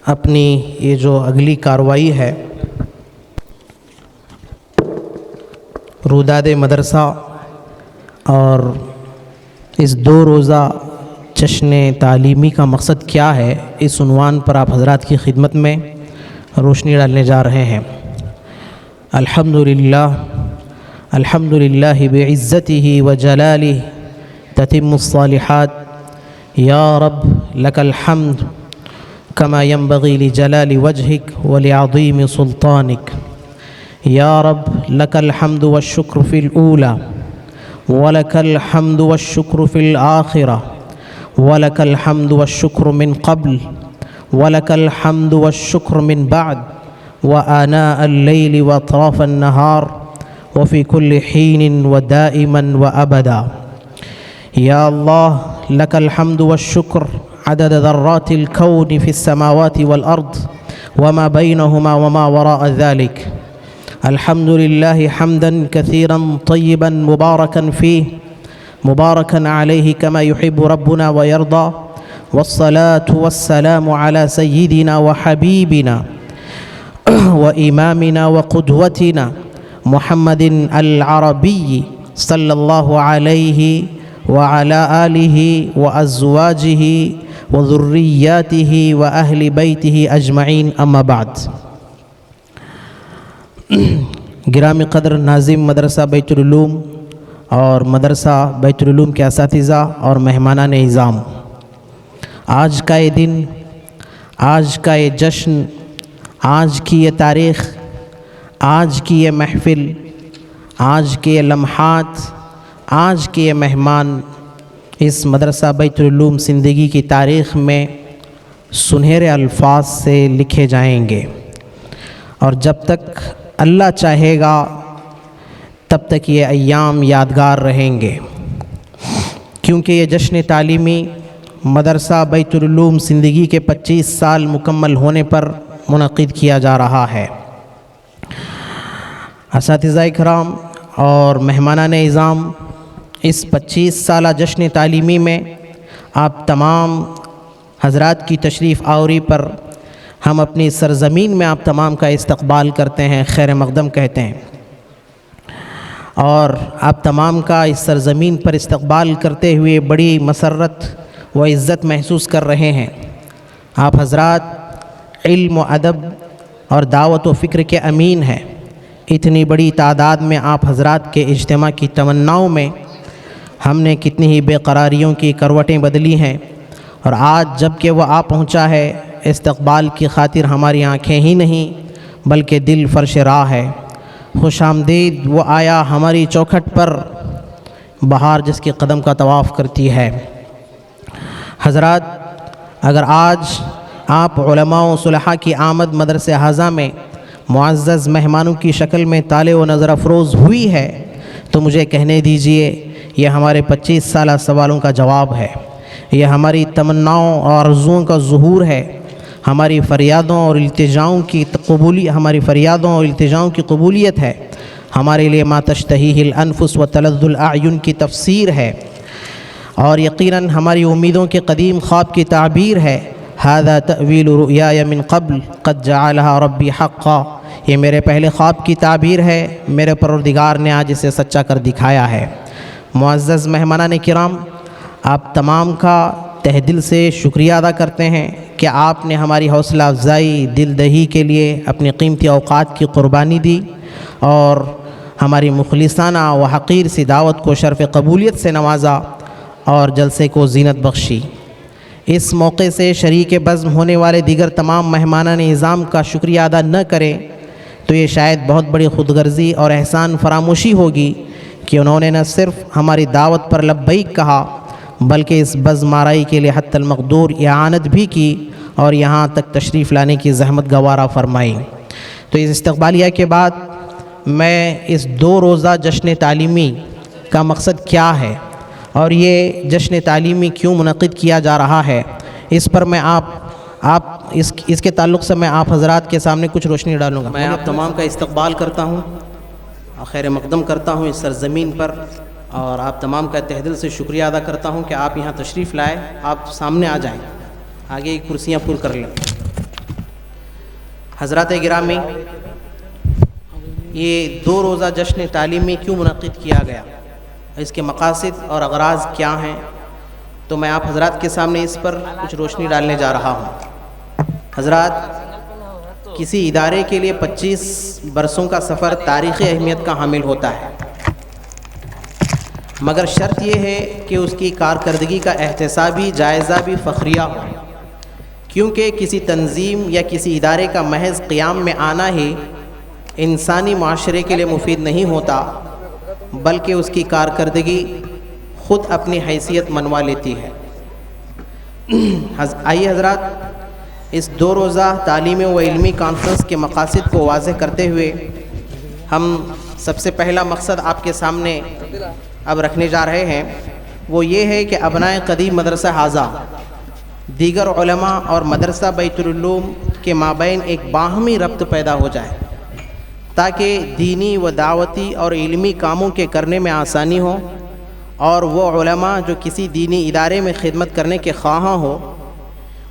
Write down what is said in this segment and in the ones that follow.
اپنی یہ جو اگلی کارروائی ہے روداد مدرسہ اور اس 2 روزہ جشن تعلیمی کا مقصد کیا ہے، اس عنوان پر آپ حضرات کی خدمت میں روشنی ڈالنے جا رہے ہیں۔ الحمدللہ بعزتہ وجلالہ تتم الصالحات، یا رب لک الحمد کما ينبغی لجلال وجہک ولعظیم سلطانک، یا رب لک الحمد والشکر فی الاولی ولک الحمد والشکر فی الآخرہ ولک الحمد والشکر من قبل ولک الحمد والشکر من بعد وآناء اللیل واطراف النہار وفی کل حین ودائما وابدا۔ یا اللہ لک الحمد والشکر عدد ذرات الكون في السماوات والأرض وما بينهما وما وراء ذلك، الحمد لله حمدا كثيرا طيبا مباركا فيه مباركا عليه كما يحب ربنا ويرضى، والصلاة والسلام على سيدنا وحبيبنا وإمامنا وقدوتنا محمد العربي صلى الله عليه وعلى آله وأزواجه وذرياته وأهل بيته أجمعين، أما بعد۔ گرامی قدر ناظم مدرسہ بیت العلوم اور مدرسہ بیت العلوم کے اساتذہ اور مہمانان اعظام، آج کا یہ دن، آج کا یہ جشن، آج کی یہ تاریخ، آج کی یہ محفل، آج کے یہ لمحات، آج کے یہ مہمان اس مدرسہ بیت العلوم زندگی کی تاریخ میں سنہرے الفاظ سے لکھے جائیں گے، اور جب تک اللہ چاہے گا تب تک یہ ایام یادگار رہیں گے، کیونکہ یہ جشن تعلیمی مدرسہ بیت العلوم زندگی کے 25 سال مکمل ہونے پر منعقد کیا جا رہا ہے۔ اساتذہ کرام اور مہمانان اعظام، اس 25 سالہ جشن تعلیمی میں آپ تمام حضرات کی تشریف آوری پر ہم اپنی سرزمین میں آپ تمام کا استقبال کرتے ہیں، خیر مقدم کہتے ہیں، اور آپ تمام کا اس سرزمین پر استقبال کرتے ہوئے بڑی مسرت و عزت محسوس کر رہے ہیں۔ آپ حضرات علم و ادب اور دعوت و فکر کے امین ہیں۔ اتنی بڑی تعداد میں آپ حضرات کے اجتماع کی تمناؤں میں ہم نے کتنی ہی بے قراریوں کی کروٹیں بدلی ہیں، اور آج جب کہ وہ آ پہنچا ہے، استقبال کی خاطر ہماری آنکھیں ہی نہیں بلکہ دل فرش راہ ہے۔ خوش آمدید وہ آیا ہماری چوکھٹ پر، بہار جس کے قدم کا طواف کرتی ہے۔ حضرات، اگر آج آپ علماء و صلحاء کی آمد مدرسہ حاضہ میں معزز مہمانوں کی شکل میں طالع و نظر افروز ہوئی ہے تو مجھے کہنے دیجئے یہ ہمارے 25 سالہ سوالوں کا جواب ہے، یہ ہماری تمناؤں اور آرزوؤں کا ظہور ہے، ہماری فریادوں اور التجاؤں کی قبولیت ہے، ہمارے لیے ما تشتہیہ الانفس و تلذ الاعین کی تفسیر ہے، اور یقیناً ہماری امیدوں کے قدیم خواب کی تعبیر ہے۔ ھذا تأویل رؤیای من قبل قد جعلھا ربی حقا، یہ میرے پہلے خواب کی تعبیر ہے، میرے پروردگار نے آج اسے سچا کر دکھایا ہے۔ معزز مہمانان کرام، آپ تمام کا تہ دل سے شکریہ ادا کرتے ہیں کہ آپ نے ہماری حوصلہ افزائی، دل دہی کے لیے اپنی قیمتی اوقات کی قربانی دی، اور ہماری مخلصانہ و حقیر سی دعوت کو شرف قبولیت سے نوازا اور جلسے کو زینت بخشی۔ اس موقع سے شریک بزم ہونے والے دیگر تمام مہمانان اعظام کا شکریہ ادا نہ کریں تو یہ شاید بہت بڑی خود غرضی اور احسان فراموشی ہوگی کہ انہوں نے نہ صرف ہماری دعوت پر لبیک کہا بلکہ اس بزم آرائی کے لیے حتی المقدور اعانت بھی کی اور یہاں تک تشریف لانے کی زحمت گوارا فرمائی۔ تو اس استقبالیہ کے بعد میں اس 2 روزہ جشن تعلیمی کا مقصد کیا ہے اور یہ جشن تعلیمی کیوں منعقد کیا جا رہا ہے، اس پر میں اس کے تعلق سے میں آپ حضرات کے سامنے کچھ روشنی ڈالوں گا۔ میں آپ تمام کا استقبال کرتا ہوں، خیر مقدم کرتا ہوں اس سرزمین پر، اور آپ تمام کا تہ دل سے شکریہ ادا کرتا ہوں کہ آپ یہاں تشریف لائے۔ آپ سامنے آ جائیں، آگے کی کرسیاں پر کر لیں۔ حضرات گرامی، یہ 2 روزہ جشن تعلیمی کیوں منعقد کیا گیا، اس کے مقاصد اور اغراض کیا ہیں، تو میں آپ حضرات کے سامنے اس پر کچھ روشنی ڈالنے جا رہا ہوں۔ حضرات، کسی ادارے کے لیے 25 برسوں کا سفر تاریخی اہمیت کا حامل ہوتا ہے، مگر شرط یہ ہے کہ اس کی کارکردگی کا احتسابی جائزہ بھی فخریہ ہو، کیونکہ کسی تنظیم یا کسی ادارے کا محض قیام میں آنا ہی انسانی معاشرے کے لیے مفید نہیں ہوتا، بلکہ اس کی کارکردگی خود اپنی حیثیت منوا لیتی ہے۔ آئیے حضرات، اس 2 روزہ تعلیمی و علمی کانفرنس کے مقاصد کو واضح کرتے ہوئے ہم سب سے پہلا مقصد آپ کے سامنے اب رکھنے جا رہے ہیں، وہ یہ ہے کہ ابنائے قدیم مدرسہ حاضہ دیگر علماء اور مدرسہ بیت العلوم کے مابین ایک باہمی ربط پیدا ہو جائے، تاکہ دینی و دعوتی اور علمی کاموں کے کرنے میں آسانی ہو، اور وہ علماء جو کسی دینی ادارے میں خدمت کرنے کے خواہاں ہو،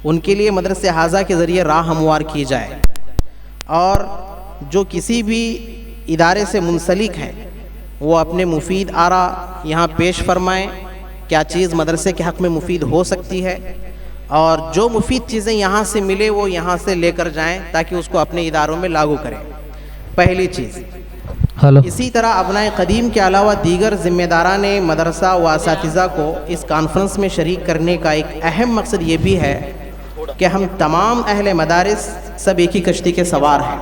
ان کے لیے مدرسہ حاضہ کے ذریعے راہ ہموار کی جائے، اور جو کسی بھی ادارے سے منسلک ہیں وہ اپنے مفید آراء یہاں پیش فرمائیں، کیا چیز مدرسے کے حق میں مفید ہو سکتی ہے، اور جو مفید چیزیں یہاں سے ملے وہ یہاں سے لے کر جائیں تاکہ اس کو اپنے اداروں میں لاگو کریں۔ پہلی چیز۔ اسی طرح ابنائے قدیم کے علاوہ دیگر ذمہ داران مدرسہ و اساتذہ کو اس کانفرنس میں شریک کرنے کا ایک اہم مقصد یہ بھی ہے کہ ہم تمام اہل مدارس سب ایک ہی کشتی کے سوار ہیں،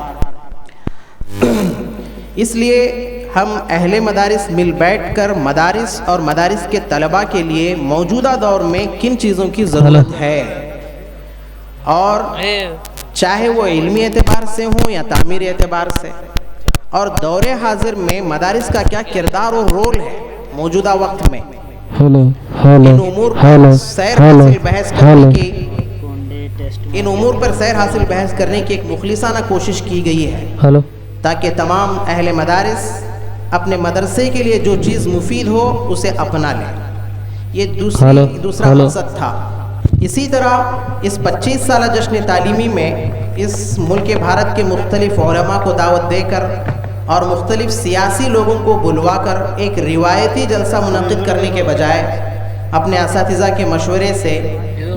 اس لیے ہم اہل مدارس مل بیٹھ کر مدارس اور مدارس کے طلباء کے لیے موجودہ دور میں کن چیزوں کی ضرورت ہے، اور چاہے وہ علمی اعتبار سے ہوں یا تعمیری اعتبار سے، اور دور حاضر میں مدارس کا کیا کردار اور رول ہے موجودہ وقت میں، ان امور پر سیر حاصل بحث کرنے کی ایک مخلصانہ کوشش کی گئی ہے، تاکہ تمام اہل مدارس اپنے مدرسے کے لیے جو چیز مفید ہو اسے اپنا لیں۔ یہ دوسرا مقصد تھا۔ اسی طرح اس 25 سالہ جشن تعلیمی میں اس ملک بھارت کے مختلف علماء کو دعوت دے کر اور مختلف سیاسی لوگوں کو بلوا کر ایک روایتی جلسہ منعقد کرنے کے بجائے اپنے اساتذہ کے مشورے سے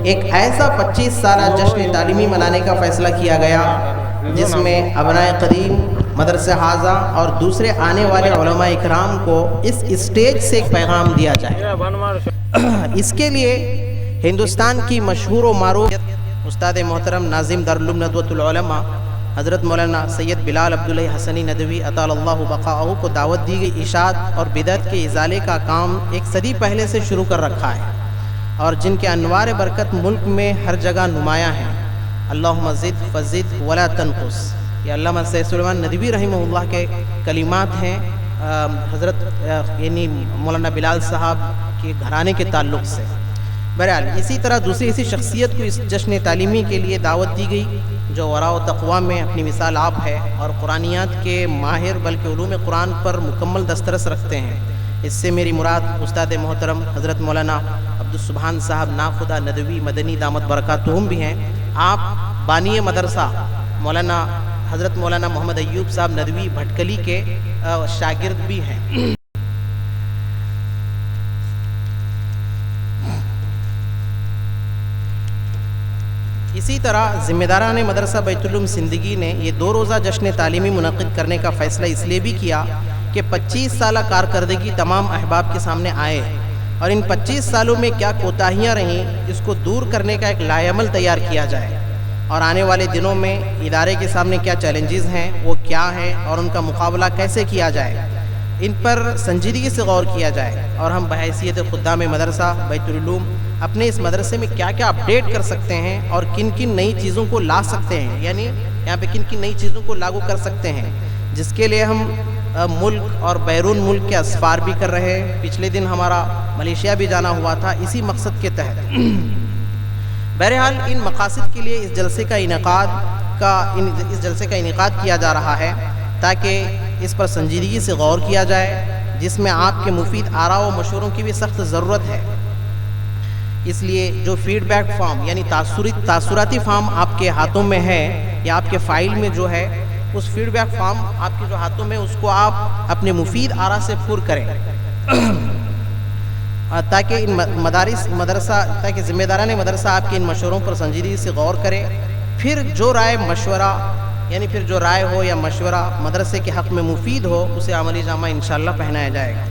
ایک ایسا 25 سالہ جشن تعلیمی منانے کا فیصلہ کیا گیا جس میں ابنائے قدیم، مدرسہ حاضہ اور دوسرے آنے والے علماء اکرام کو اس اسٹیج سے ایک پیغام دیا جائے۔ اس کے لیے ہندوستان کی مشہور و معروف استاد محترم ناظم دارالعلوم ندوۃ العلماء حضرت مولانا سید بلال عبداللہ حسنی ندوی اطال اللہ بقاءہ کو دعوت دی گئی۔ اشاعت اور بدعت کے ازالے کا کام 1 صدی پہلے سے شروع کر رکھا ہے، اور جن کے انوار برکت ملک میں ہر جگہ نمایاں ہیں۔ اللہم زد فزد ولا تنقص، یہ علامہ سید سلیمان ندوی رحمہ اللہ کے کلمات ہیں، حضرت یعنی مولانا بلال صاحب کے گھرانے کے تعلق سے۔ بہرحال اسی طرح دوسری ایسی شخصیت کو اس جشن تعلیمی کے لیے دعوت دی گئی جو ورع و تقویٰ میں اپنی مثال آپ ہے، اور قرآنیات کے ماہر بلکہ علوم قرآن پر مکمل دسترس رکھتے ہیں۔ اس سے میری مراد استاد محترم حضرت مولانا عبدالسبحان صاحب ناخدا ندوی مدنی دامت برکاتہم بھی ہیں۔ آپ بانی مدرسہ مولانا حضرت مولانا محمد ایوب صاحب ندوی بھٹکلی کے شاگرد بھی ہیں۔ اسی طرح ذمہ داران مدرسہ بیت العلوم زندگی نے یہ 2 روزہ جشن تعلیمی منعقد کرنے کا فیصلہ اس لیے بھی کیا کہ 25 سالہ کارکردگی تمام احباب کے سامنے آئے، اور ان 25 سالوں میں کیا کوتاہیاں رہیں اس کو دور کرنے کا ایک لائحہ عمل تیار کیا جائے، اور آنے والے دنوں میں ادارے کے سامنے کیا چیلنجز ہیں وہ کیا ہیں اور ان کا مقابلہ کیسے کیا جائے، ان پر سنجیدگی سے غور کیا جائے، اور ہم بحیثیت خدام مدرسہ بیت العلوم اپنے اس مدرسے میں کیا کیا اپڈیٹ کر سکتے ہیں اور کن کن نئی چیزوں کو لا سکتے ہیں، یعنی یہاں پہ کن کن نئی چیزوں کو لاگو کر سکتے ہیں، جس کے لیے ہم ملک اور بیرون ملک کے اسفار بھی کر رہے ہیں۔ پچھلے دن ہمارا ملیشیا بھی جانا ہوا تھا اسی مقصد کے تحت۔ بہرحال ان مقاصد کے لیے اس جلسے کا انعقاد کیا جا رہا ہے تاکہ اس پر سنجیدگی سے غور کیا جائے، جس میں آپ کے مفید آراء و مشوروں کی بھی سخت ضرورت ہے۔ اس لیے جو فیڈ بیک فارم یعنی تاثراتی فارم آپ کے ہاتھوں میں ہے یا آپ کے فائل میں جو ہے اس فیڈ بیک فارم آپ کے جو ہاتھوں میں اس کو آپ اپنے مفید آرا سے پر کریں تاکہ ان تاکہ ذمہ داران مدرسہ آپ کے ان مشوروں پر سنجیدگی سے غور کرے. پھر جو رائے مشورہ پھر جو رائے ہو یا مشورہ مدرسے کے حق میں مفید ہو اسے عملی جامہ انشاءاللہ پہنایا جائے گا.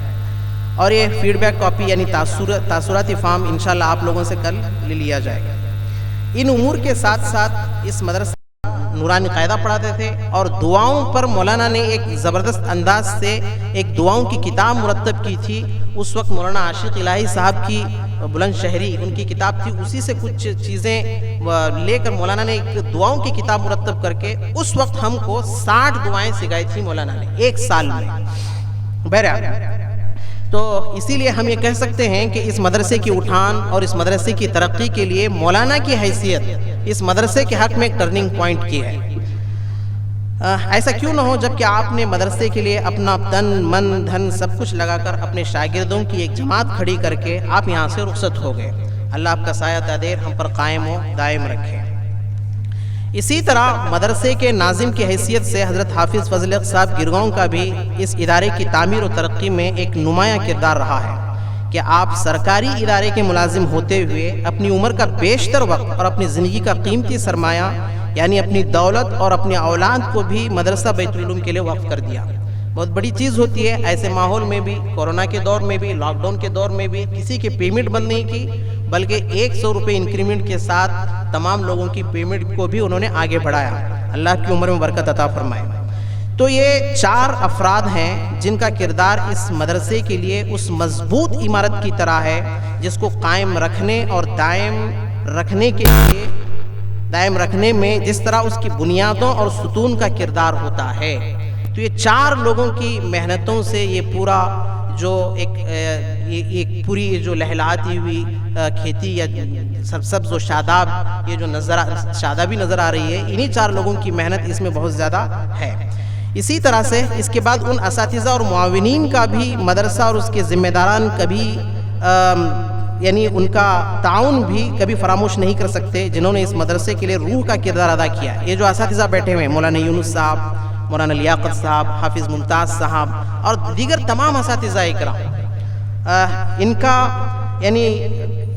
اور یہ فیڈ بیک کاپی یعنی تاثراتی فارم انشاءاللہ آپ لوگوں سے کل لے لیا جائے گا. ان امور کے ساتھ ساتھ اس مدرسہ نورانی قاعدہ پڑھاتے تھے اور دعاؤں پر مولانا نے ایک زبردست انداز سے ایک دعاؤں کی کتاب مرتب کی تھی. اس وقت مولانا عاشق الہی صاحب کی بلند شہری ان کی کتاب تھی, اسی سے کچھ چیزیں لے کر مولانا نے ایک دعاؤں کی کتاب مرتب کر کے اس وقت ہم کو 60 دعائیں سکھائی تھی مولانا نے ایک سال میں. بہرحال تو اسی لیے ہم یہ کہہ سکتے ہیں کہ اس مدرسے کی اٹھان اور اس مدرسے کی ترقی کے لیے مولانا کی حیثیت اس مدرسے کے حق میں ایک ٹرننگ پوائنٹ کی ہے. ایسا کیوں نہ ہو جبکہ آپ نے مدرسے کے لیے اپنا تن من دھن سب کچھ لگا کر اپنے شاگردوں کی ایک جماعت کھڑی کر کے آپ یہاں سے رخصت ہو گئے. اللہ آپ کا سایہ تادیر ہم پر قائم و دائم رکھے. اسی طرح مدرسے کے ناظم کی حیثیت سے حضرت حافظ فضل حق صاحب گرگاؤں کا بھی اس ادارے کی تعمیر و ترقی میں ایک نمایاں کردار رہا ہے کہ آپ سرکاری ادارے کے ملازم ہوتے ہوئے اپنی عمر کا بیشتر وقت اور اپنی زندگی کا قیمتی سرمایہ یعنی اپنی دولت اور اپنی اولاد کو بھی مدرسہ بیت العلوم کے لیے وقف کر دیا. بہت بڑی چیز ہوتی ہے. ایسے ماحول میں بھی, کورونا کے دور میں بھی, لاک ڈاؤن کے دور میں بھی کسی کی پیمنٹ بند نہیں کی, بلکہ 100 روپے انکریمنٹ کے ساتھ تمام لوگوں کی پیمنٹ کو بھی انہوں نے آگے بڑھایا. اللہ کی عمر میں برکت عطا فرمائے. تو یہ 4 افراد ہیں جن کا کردار اس مدرسے کے لیے اس مضبوط عمارت کی طرح ہے جس کو قائم رکھنے اور دائم رکھنے میں جس طرح اس کی بنیادوں اور ستون کا کردار ہوتا ہے. تو یہ 4 لوگوں کی محنتوں سے یہ پورا جو ایک پوری جو لہلاتی ہوئی کھیتی یا سبز و شاداب یہ جو شادابی نظر آ رہی ہے, انہی 4 لوگوں کی محنت اس میں بہت زیادہ ہے. اسی طرح سے اس کے بعد ان اساتذہ اور معاونین کا بھی مدرسہ اور اس کے ذمہ داران کبھی یعنی ان کا تعاون بھی کبھی فراموش نہیں کر سکتے جنہوں نے اس مدرسے کے لیے روح کا کردار ادا کیا. یہ جو اساتذہ بیٹھے ہوئے ہیں مولانا یونس صاحب, مولانا لیاقت صاحب, حافظ ممتاز صاحب اور دیگر تمام اساتذہ اکرام, ان کا یعنی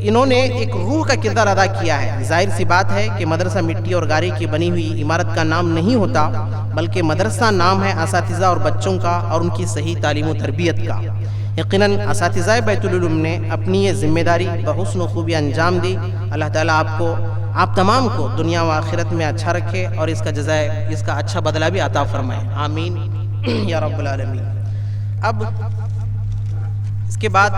انہوں نے ایک روح کا کردار ادا کیا ہے. ظاہر سی بات ہے کہ مدرسہ مٹی اور گارے کی بنی ہوئی عمارت کا نام نہیں ہوتا, بلکہ مدرسہ نام ہے اساتذہ اور بچوں کا اور ان کی صحیح تعلیم و تربیت کا. یقیناً اساتذہ بیت العلوم نے اپنی یہ ذمہ داری بحسن و خوبی انجام دی. اللہ تعالیٰ آپ تمام کو دنیا و آخرت میں اچھا رکھے اور اس کا اچھا بدلہ بھی عطا فرمائے. آمین یا رب العالمین. اب اس کے بعد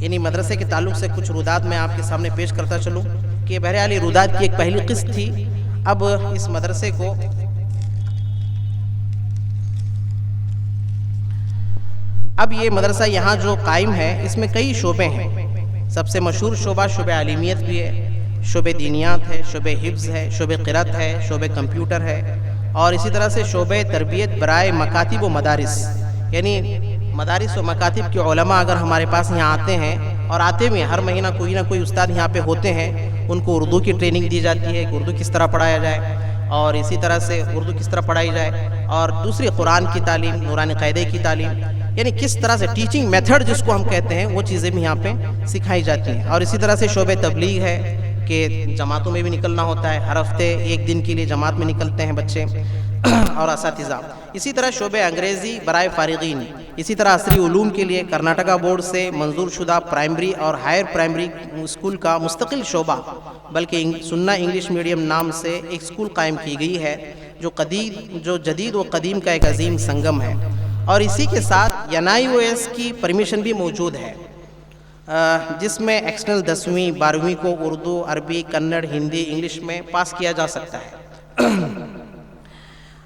یعنی مدرسے کے تعلق سے کچھ رودات میں آپ کے سامنے پیش کرتا چلوں کہ بہرحال یہ رودات کی ایک پہلی قسط تھی. اب اس مدرسے کو یہ مدرسہ یہاں جو قائم ہے اس میں کئی شعبے ہیں. سب سے مشہور شعبہ عالمیت بھی ہے, شعبہ دینیات ہے, شعبہ حفظ ہے, شعبہ قرات ہے, شعبہ کمپیوٹر ہے, اور اسی طرح سے شعبہ تربیت برائے مکاتب و مدارس. یعنی مدارس و مکاتب کے علماء اگر ہمارے پاس یہاں آتے ہیں اور آتے ہوئے ہر مہینہ کوئی نہ کوئی استاد یہاں پہ ہوتے ہیں, ان کو اردو کی ٹریننگ دی جاتی ہے کہ اردو کس طرح پڑھایا جائے اور اسی طرح سے اردو کس طرح پڑھائی جائے, اور دوسری قرآن کی تعلیم, نورانی قاعدے کی تعلیم, یعنی کس طرح سے ٹیچنگ میتھڈ جس کو ہم کہتے ہیں وہ چیزیں بھی یہاں پہ سکھائی جاتی ہیں. اور اسی طرح سے شعبہ تبلیغ ہے کہ جماعتوں میں بھی نکلنا ہوتا ہے, ہر ہفتے 1 دن کے لیے جماعت میں نکلتے ہیں بچے اور اساتذہ. اسی طرح شعبہ انگریزی برائے فارغین, اسی طرح عصری علوم کے لیے کرناٹکا بورڈ سے منظور شدہ پرائمری اور ہائر پرائمری اسکول کا مستقل شعبہ, بلکہ سننا انگلش میڈیم نام سے ایک اسکول قائم کی گئی ہے جو جدید و قدیم کا ایک عظیم سنگم ہے. اور اسی کے ساتھ NIOS کی پرمیشن بھی موجود ہے جس میں ایکسٹرنل 10ویں 12ویں کو اردو, عربی, کنڑ, ہندی, انگلش میں پاس کیا جا سکتا ہے.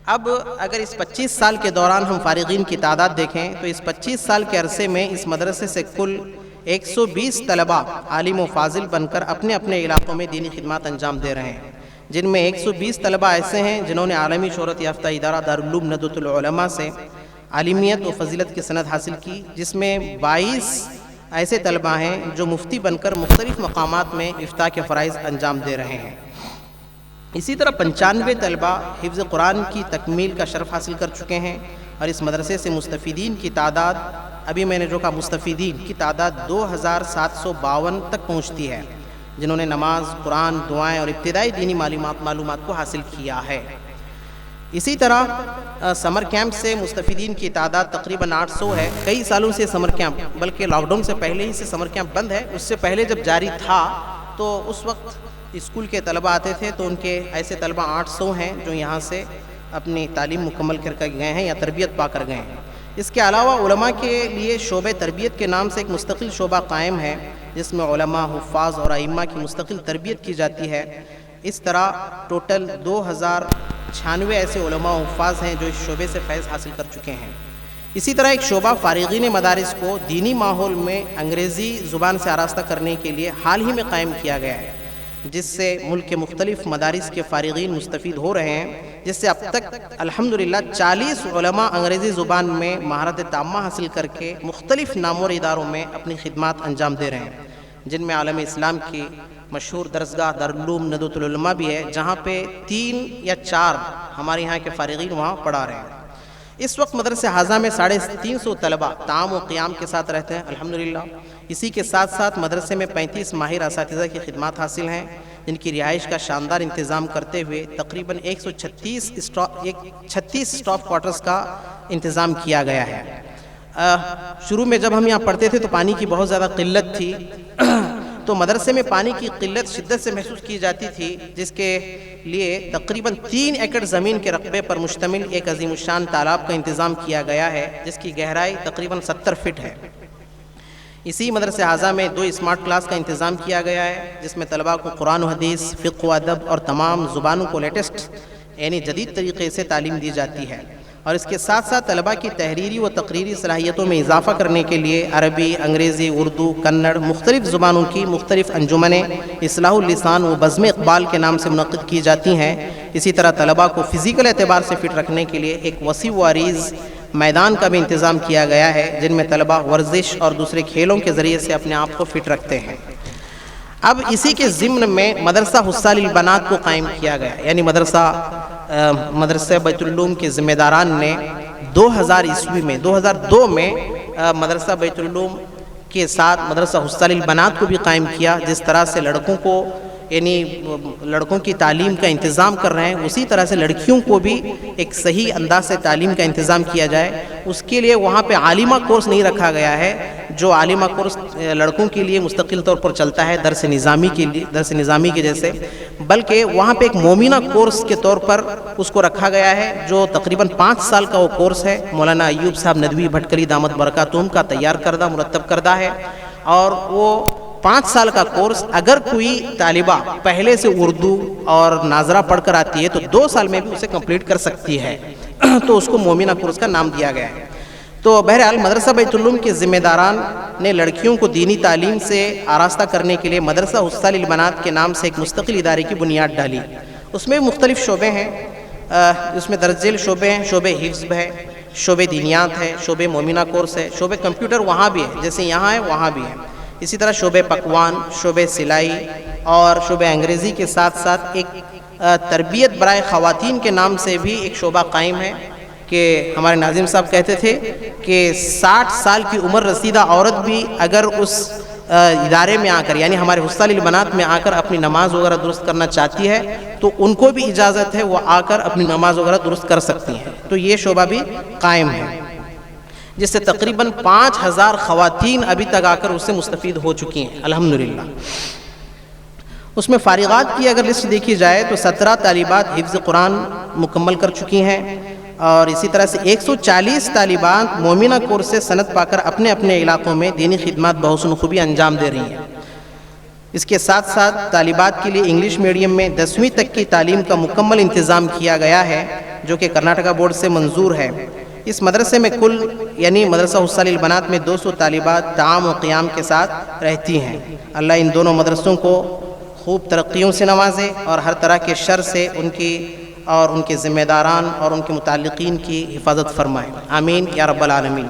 اب اگر اس 25 سال کے دوران ہم فارغین کی تعداد دیکھیں تو اس 25 سال کے عرصے میں اس مدرسے سے کل 120 طلباء عالم و فاضل بن کر اپنے اپنے علاقوں میں دینی خدمات انجام دے رہے ہیں, جن میں 120 طلباء ایسے ہیں جنہوں نے عالمی شہرت یافتہ ادارہ دارالعلوم ندوۃ العلماء سے عالمیت و فضیلت کی سند حاصل کی, جس میں 22 ایسے طلباء ہیں جو مفتی بن کر مختلف مقامات میں افتاء کے فرائض انجام دے رہے ہیں. اسی طرح 95 طلبہ حفظ قرآن کی تکمیل کا شرف حاصل کر چکے ہیں، اور اس مدرسے سے مستفیدین کی تعداد، ابھی میں نے جو کہا مستفیدین کی تعداد 2752 تک پہنچتی ہے، جنہوں نے نماز، قرآن، دعائیں اور ابتدائی دینی معلومات کو حاصل کیا ہے۔ اسی طرح سمر کیمپ سے مستفیدین کی تعداد تقریباً 800 ہے۔ کئی سالوں سے سمر کیمپ، بلکہ لاک ڈاؤن سے پہلے ہی سے سمر کیمپ بند ہے، اس سے پہلے جب جاری تھا تو اس وقت اسکول کے طلبہ آتے تھے، تو ان کے ایسے طلبہ 800 ہیں جو یہاں سے اپنی تعلیم مکمل کر کے گئے ہیں یا تربیت پا کر گئے ہیں۔ اس کے علاوہ علماء کے لیے شعبہ تربیت کے نام سے ایک مستقل شعبہ قائم ہے، جس میں علماء، حفاظ اور ائمہ کی مستقل تربیت کی جاتی ہے۔ اس طرح ٹوٹل 2096 ایسے علماء و حفاظ ہیں جو اس شعبے سے فیض حاصل کر چکے ہیں۔ اسی طرح ایک شعبہ فارغین مدارس کو دینی ماحول میں انگریزی زبان سے آراستہ کرنے کے لیے حال ہی میں قائم کیا گیا ہے، جس سے ملک کے مختلف مدارس کے فارغین مستفید ہو رہے ہیں، جس سے اب تک الحمدللہ 40 علماء انگریزی زبان میں مہارت تامہ حاصل کر کے مختلف نامور اداروں میں اپنی خدمات انجام دے رہے ہیں، جن میں عالم اسلام کی مشہور درسگاہ دارالعلوم ندوۃ العلماء بھی ہے، جہاں پہ 3 یا 4 ہمارے یہاں کے فارغین وہاں پڑھا رہے ہیں۔ اس وقت مدرسہ حاضہ میں 350 طلبہ طعام و قیام کے ساتھ رہتے ہیں الحمدللہ۔ اسی کے ساتھ ساتھ مدرسے میں 35 ماہر اساتذہ کی خدمات حاصل ہیں، جن کی رہائش کا شاندار انتظام کرتے ہوئے تقریباً 136 اسٹاف کوارٹرز کا انتظام کیا گیا ہے۔ شروع میں جب ہم یہاں پڑھتے تھے تو پانی کی بہت زیادہ قلت تھی، تو مدرسے میں پانی کی قلت شدت سے محسوس کی جاتی تھی، جس کے لیے تقریباً 3 ایکڑ زمین کے رقبے پر مشتمل ایک عظیم الشان تالاب کا انتظام کیا گیا ہے، جس کی گہرائی تقریباً 70 فٹ ہے۔ اسی مدرسہ حاضہ میں 2 اسمارٹ کلاس کا انتظام کیا گیا ہے، جس میں طلباء کو قرآن و حدیث، فقہ و ادب اور تمام زبانوں کو لیٹسٹ یعنی جدید طریقے سے تعلیم دی جاتی ہے، اور اس کے ساتھ ساتھ طلباء کی تحریری و تقریری صلاحیتوں میں اضافہ کرنے کے لیے عربی، انگریزی، اردو، کنڑ مختلف زبانوں کی مختلف انجمنیں اصلاح اللسان و بزم اقبال کے نام سے منعقد کی جاتی ہیں۔ اسی طرح طلباء کو فزیکل اعتبار سے فٹ رکھنے کے لیے ایک وسیع و عریض میدان کا بھی انتظام کیا گیا ہے، جن میں طلباء ورزش اور دوسرے کھیلوں کے ذریعے سے اپنے آپ کو فٹ رکھتے ہیں۔ اب اسی کے ضمن میں مدرسہ حصال البنات کو قائم کیا گیا، یعنی مدرسہ بیت العلوم کے ذمہ داران نے 2002 میں مدرسہ بیت العلوم کے ساتھ مدرسہ حصال البنات کو بھی قائم کیا، جس طرح سے لڑکوں کو یعنی لڑکوں کی تعلیم کا انتظام کر رہے ہیں، اسی طرح سے لڑکیوں کو بھی ایک صحیح انداز سے تعلیم کا انتظام کیا جائے۔ اس کے لیے وہاں پہ عالمہ کورس نہیں رکھا گیا ہے، جو عالمہ کورس لڑکوں کے لیے مستقل طور پر چلتا ہے درس نظامی کے جیسے، بلکہ وہاں پہ ایک مومنہ کورس کے طور پر اس کو رکھا گیا ہے، جو تقریباً 5 سال کا وہ کورس ہے۔ مولانا ایوب صاحب ندوی بھٹکلی دامت برکاتہم کا تیار کردہ مرتب کردہ ہے، اور وہ 5 سال کا کورس اگر کوئی طالبہ پہلے سے اردو اور ناظرہ پڑھ کر آتی ہے تو 2 سال میں بھی اسے کمپلیٹ کر سکتی ہے، تو اس کو مومنہ کورس کا نام دیا گیا ہے۔ تو بہرحال مدرسہ بیت العلوم کے ذمہ داران نے لڑکیوں کو دینی تعلیم سے آراستہ کرنے کے لیے مدرسہ حصال البنات کے نام سے ایک مستقل ادارے کی بنیاد ڈالی۔ اس میں مختلف شعبے ہیں، اس میں درج ذیل شعبے ہیں، شعبہ حفظ ہے، شعبہ دینیات ہے، شعبہ مومنہ کورس ہے، شعبہ کمپیوٹر وہاں بھی ہے، جیسے یہاں ہے وہاں بھی ہے۔ اسی طرح شعبہ پکوان، شعبہ سلائی اور شعبہ انگریزی کے ساتھ ساتھ ایک تربیت برائے خواتین کے نام سے بھی ایک شعبہ قائم ہے، کہ ہمارے ناظم صاحب کہتے تھے کہ 60 سال کی عمر رسیدہ عورت بھی اگر اس ادارے میں آ کر یعنی ہمارے حصال البنات میں آ کر اپنی نماز وغیرہ درست کرنا چاہتی ہے تو ان کو بھی اجازت ہے، وہ آ کر اپنی نماز وغیرہ درست کر سکتی ہیں، تو یہ شعبہ بھی قائم ہے، جس سے تقریباً 5000 خواتین ابھی تک آ کر اس سے مستفید ہو چکی ہیں الحمدللہ۔ اس میں فارغات کی اگر لسٹ دیکھی جائے تو 17 طالبات حفظ قرآن مکمل کر چکی ہیں، اور اسی طرح سے 140 طالبات مومنہ کورس سے سند پا کر اپنے اپنے علاقوں میں دینی خدمات بحسن خوبی انجام دے رہی ہیں۔ اس کے ساتھ ساتھ طالبات کے لیے انگلش میڈیم میں 10ویں تک کی تعلیم کا مکمل انتظام کیا گیا ہے، جو کہ کرناٹکا بورڈ سے منظور ہے۔ اس مدرسے میں کل یعنی مدرسہ حصال البنات میں 200 طالبات طعام و قیام کے ساتھ رہتی ہیں۔ اللہ ان دونوں مدرسوں کو خوب ترقیوں سے نوازے اور ہر طرح کے شر سے ان کی اور ان کے ذمہ داران اور ان کے متعلقین کی حفاظت فرمائے، آمین یا رب العالمین۔